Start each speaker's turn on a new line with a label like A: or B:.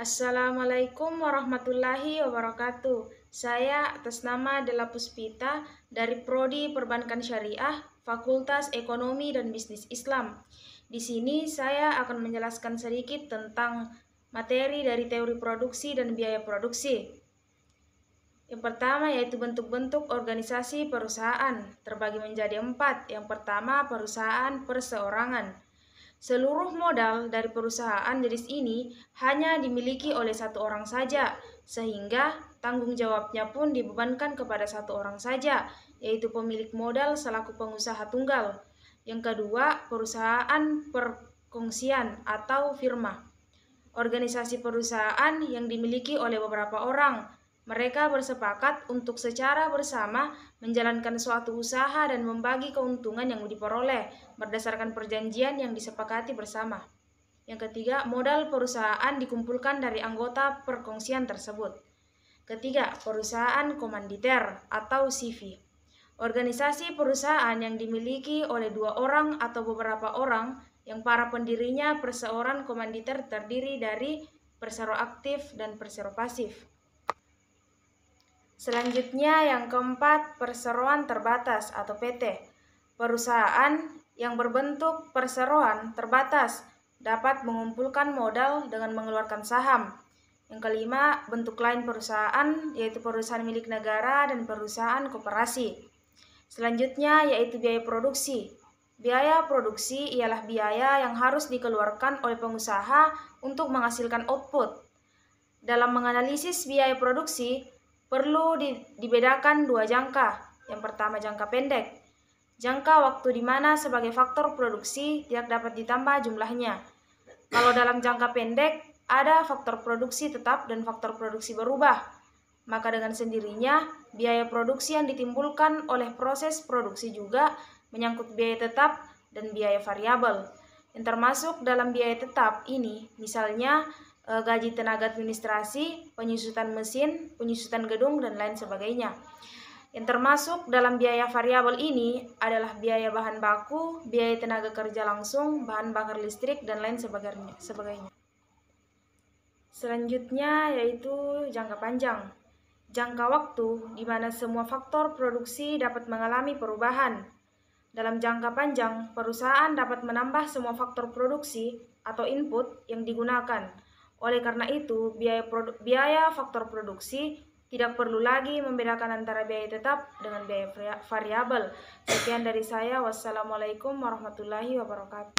A: Assalamualaikum warahmatullahi wabarakatuh. Saya atas nama Della Puspita dari Prodi Perbankan Syariah, Fakultas Ekonomi dan Bisnis Islam. Di sini saya akan menjelaskan sedikit tentang materi dari teori produksi dan biaya produksi. Yang pertama yaitu bentuk-bentuk organisasi perusahaan, terbagi menjadi 4. Yang pertama, perusahaan perseorangan. Seluruh modal dari perusahaan jenis ini hanya dimiliki oleh satu orang saja, sehingga tanggung jawabnya pun dibebankan kepada satu orang saja, yaitu pemilik modal selaku pengusaha tunggal. Yang kedua, perusahaan perkongsian atau firma. Organisasi perusahaan yang dimiliki oleh beberapa orang. Mereka bersepakat untuk secara bersama menjalankan suatu usaha dan membagi keuntungan yang diperoleh berdasarkan perjanjian yang disepakati bersama. Yang ketiga, modal perusahaan dikumpulkan dari anggota perkongsian tersebut. Ketiga, perusahaan komanditer atau CV. Organisasi perusahaan yang dimiliki oleh 2 orang atau beberapa orang yang para pendirinya perseorangan komanditer terdiri dari persero aktif dan persero pasif. Selanjutnya yang keempat, perseroan terbatas atau PT. Perusahaan yang berbentuk perseroan terbatas dapat mengumpulkan modal dengan mengeluarkan saham. Yang kelima, bentuk lain perusahaan yaitu perusahaan milik negara dan perusahaan koperasi. Selanjutnya yaitu biaya produksi. Biaya produksi ialah biaya yang harus dikeluarkan oleh pengusaha untuk menghasilkan output. Dalam menganalisis biaya produksi, perlu dibedakan 2 jangka. Yang pertama, jangka pendek. Jangka waktu di mana sebagai faktor produksi tidak dapat ditambah jumlahnya. Kalau dalam jangka pendek, ada faktor produksi tetap dan faktor produksi berubah. Maka dengan sendirinya, biaya produksi yang ditimbulkan oleh proses produksi juga menyangkut biaya tetap dan biaya variabel. Yang termasuk dalam biaya tetap ini, misalnya gaji tenaga administrasi, penyusutan mesin, penyusutan gedung, dan lain sebagainya. Yang termasuk dalam biaya variabel ini adalah biaya bahan baku, biaya tenaga kerja langsung, bahan bakar listrik, dan lain sebagainya. Selanjutnya yaitu jangka panjang. Jangka waktu di mana semua faktor produksi dapat mengalami perubahan. Dalam jangka panjang, perusahaan dapat menambah semua faktor produksi atau input yang digunakan. Oleh karena itu, biaya faktor produksi tidak perlu lagi membedakan antara biaya tetap dengan biaya variabel. Sekian dari saya. Wassalamualaikum warahmatullahi wabarakatuh.